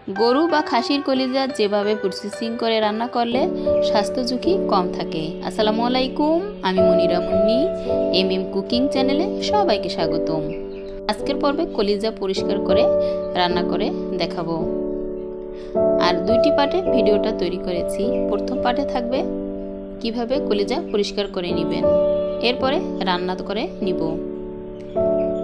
গরু বা খাসির কলিজা যেভাবে প্রসেসিং করে রান্না করলে স্বাস্থ্য ঝুঁকি কম থাকে। আসসালামু আলাইকুম, আমি মনিরা মুন্নি, কুকিং চ্যানেলে সবাইকে স্বাগতম। আজকের পর্বে কলিজা পরিষ্কার করে রান্না করে দেখাবো। আর দুইটি পার্টে ভিডিওটা তৈরি করেছি। প্রথম পার্টে থাকবে কিভাবে কলিজা পরিষ্কার করে নেবেন, এরপরে রান্না করে নিব।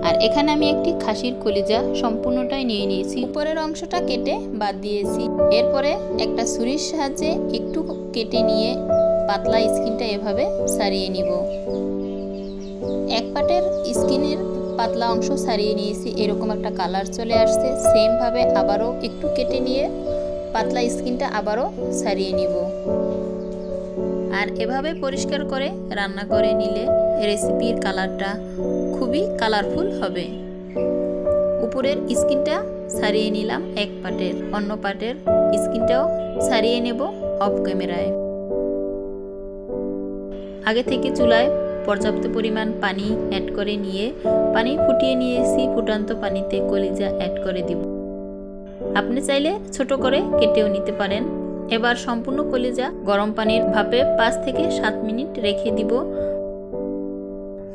আর এখানে আমি একটি খাসির কলিজা সম্পূর্ণটাই নিয়ে নিয়েছি, উপরের অংশটা কেটে বাদ দিয়েছি। এরপরে একটা ছুরির সাহায্যে একটু কেটে নিয়ে পাতলা স্কিনটা এভাবে ছাড়িয়ে নিব। এক পাটের স্কিনের পাতলা অংশ ছাড়িয়ে নিয়েছি, এরকম একটা কালার চলে আসছে। সেম ভাবে আবারও একটু কেটে নিয়ে পাতলা স্কিনটা আবারও ছাড়িয়ে নিব। আর এভাবে পরিষ্কার করে রান্না করে নিলে রেসিপির কালারটা খুবই কালারফুল হবে। উপরের স্কিনটা ছাড়িয়ে নিলাম এক পাটের, অন্য পাটের স্কিনটাও ছাড়িয়ে নেব অফ ক্যামেরায়। আগে থেকে চুলায় পর্যাপ্ত পরিমাণ পানি অ্যাড করে নিয়ে পানি ফুটিয়ে নিয়েছি। ফুটান্ত পানিতে কলিজা অ্যাড করে দিব। আপনি চাইলে ছোট করে কেটেও নিতে পারেন। এবার সম্পূর্ণ কলিজা গরম পানির ভাপে 5 থেকে 7 মিনিট রেখে দিব।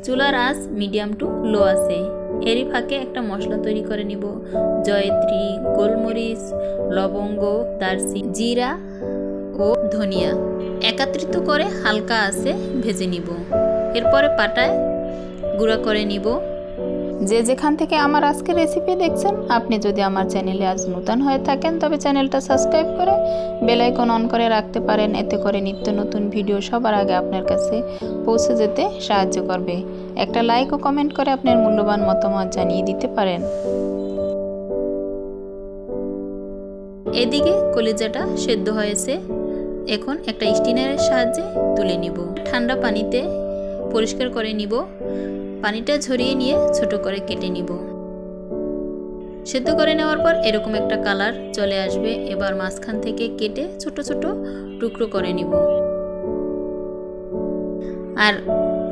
চুলার আঁচ মিডিয়াম টু লো আছে। এরই ফাঁকে একটা মশলা তৈরি করে নিব। জয়ত্রী, গোলমরিচ, লবঙ্গ, দারচিনি, জিরা ও ধনিয়া একত্রিত করে হালকা আঁচে ভেজে নিব। এরপরে পাটায় গুঁড়া করে নিব। যে যেখান থেকে আমার আজকের রেসিপি দেখছেন, আপনি যদি আমার চ্যানেলে আজ নতুন হয়ে থাকেন তবে চ্যানেলটা সাবস্ক্রাইব করে বেল আইকন অন করে রাখতে পারেন। এতে করে নিত্য নতুন ভিডিও সবার আগে আপনার কাছে পৌঁছে যেতে সাহায্য করবে। একটা লাইক ও কমেন্ট করে আপনার মূল্যবান মতামত জানিয়ে দিতে পারেন। এদিকে কলিজাটা সেদ্ধ হয়েছে। এখন একটা স্টিনারের সাহায্যে তুলে নিব। ঠান্ডা পানিতে পরিষ্কার করে নিব। পানিটা ঝরিয়ে নিয়ে ছোট করে কেটে নিব। সেদ্ধ করে নেওয়ার পর এরকম একটা কালার চলে আসবে। এবার মাঝখান থেকে কেটে ছোট ছোট টুকরো করে নিব। আর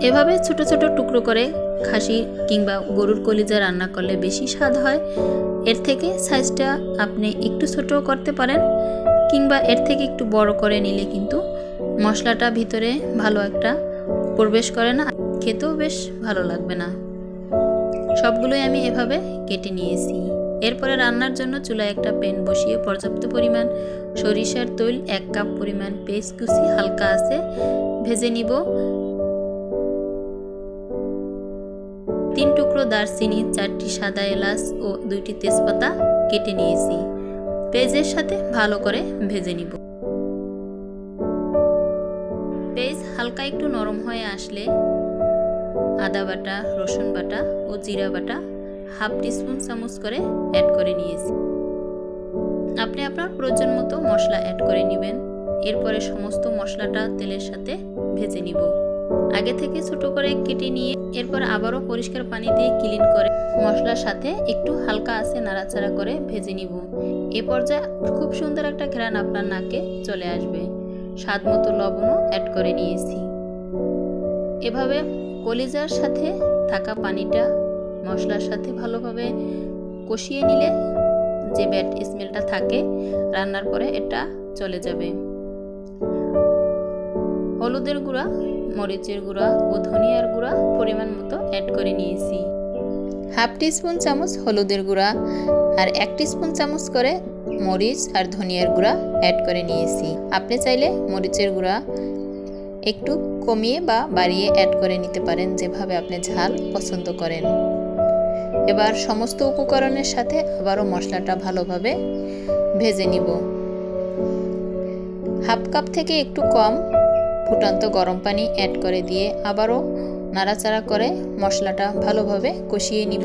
এভাবে ছোট ছোট টুকরো করে খাসি কিংবা গরুর কলিজা রান্না করলে বেশি স্বাদ হয়। এর থেকে সাইজটা আপনি একটু ছোটও করতে পারেন, কিংবা এর থেকে একটু বড় করে নিলে কিন্তু মশলাটা ভিতরে ভালো একটা প্রবেশ করে না, খেতেও বেশ ভালো লাগবে না। সবগুলোই আমি এভাবে কেটে নিয়েছি। এরপরে রান্নার জন্য চুলায় একটা প্যান বসিয়ে পর্যাপ্ত পরিমাণ সরিষার তেল, 1 কাপ পরিমাণ পেঁয়াজ কুচি হালকা আছে ভেজে নিব। 3 টুকরো দারচিনি, 4টি সাদা এলাচ ও 2টি তেজপাতা কেটে নিয়েছি। পেঁয়াজের সাথে ভালো করে ভেজে নিব। পেঁয়াজ হালকা একটু নরম হয়ে আসলে আদা বাটা, রসুন বাটা ও জিরা বাটা 1/2 টিস্পুন চামচ করে অ্যাড করে নিয়েছি। আপনি আপনার প্রয়োজন মতো মশলা অ্যাড করে নেবেন। এরপরে সমস্ত মশলাটা তেলের সাথে ভেজে নিব। আগে থেকে ছোট করে কেটে নিয়ে এরপর আবারও পরিষ্কার পানি দিয়ে ক্লিন করে মশলার সাথে একটু হালকা আঁচে নাড়াচাড়া করে ভেজে নিব। এ পর্যায়ে খুব সুন্দর একটা ঘ্রাণ আপনার নাকে চলে আসবে। স্বাদ মতো লবণও অ্যাড করে নিয়েছি। এভাবে কলিজার সাথে থাকা পানিটা মশলার সাথে ভালোভাবে কষিয়ে নিলে যে ব্যাড স্মেলটা থাকে রান্নার পরে এটা চলে যাবে। হলুদের গুঁড়া, মরিচের গুঁড়া ও ধনিয়ার গুঁড়া পরিমাণ মতো অ্যাড করে নিয়েছি। 1/2 টিস্পুন চামচ হলুদের গুঁড়া আর 1 টিস্পুন চামচ করে মরিচ আর ধনিয়ার গুঁড়া অ্যাড করে নিয়েছি। আপনি চাইলে মরিচের গুঁড়া একটু কমিয়ে বা বাড়িয়ে অ্যাড করে নিতে পারেন, যেভাবে আপনি ঝাল পছন্দ করেন। এবার সমস্ত উপকরণের সাথে আবারও মশলাটা ভালোভাবে ভেজে নিব। 1/2 কাপ থেকে একটু কম ফুটন্ত গরম পানি অ্যাড করে দিয়ে আবারও নাড়াচাড়া করে মশলাটা ভালোভাবে কষিয়ে নিব।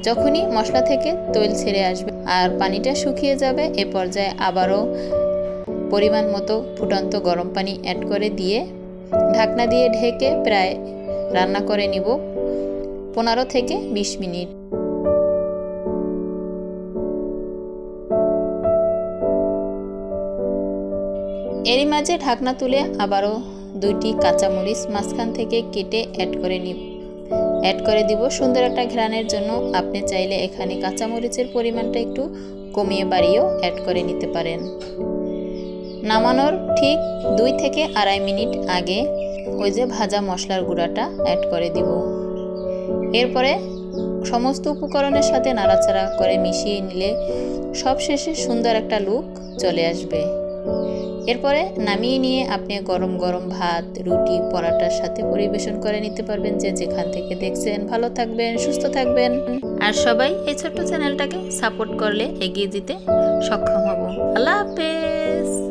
যখনই মশলা থেকে তেল ছেড়ে আসবে আর পানিটা শুকিয়ে যাবে, এ পর্যায়ে আবারও পরিমাণ মতো ফুটন্ত গরম পানি অ্যাড করে দিয়ে ঢাকনা দিয়ে ঢেকে প্রায় রান্না করে নিব 15 থেকে 20 মিনিট। এরই মাঝে ঢাকনা তুলে আবারও 2টি কাঁচামরিচ মাঝখান থেকে কেটে অ্যাড করে নিব। অ্যাড করে দিব সুন্দর একটা ঘ্রাণের জন্য। আপনি চাইলে এখানে কাঁচামরিচের পরিমাণটা একটু কমিয়ে বাড়িয়েও অ্যাড করে নিতে পারেন। নামানোর ঠিক 2 থেকে 2.5 মিনিট আগে ওই যে ভাজা মশলার গুঁড়াটা অ্যাড করে দিব। এরপরে সমস্ত উপকরণের সাথে নাড়াচাড়া করে মিশিয়ে নিলে সবশেষে সুন্দর একটা লুক চলে আসবে। এরপরে নামিয়ে নিয়ে আপনি গরম গরম ভাত, রুটি, পরাটার সাথে পরিবেশন করে নিতে পারবেন। যে যেখান থেকে দেখছেন ভালো থাকবেন, সুস্থ থাকবেন। আর সবাই এই ছোট্ট চ্যানেলটাকে সাপোর্ট করলে এগিয়ে যেতে সক্ষম হব। আল্লাহ হাফেজ।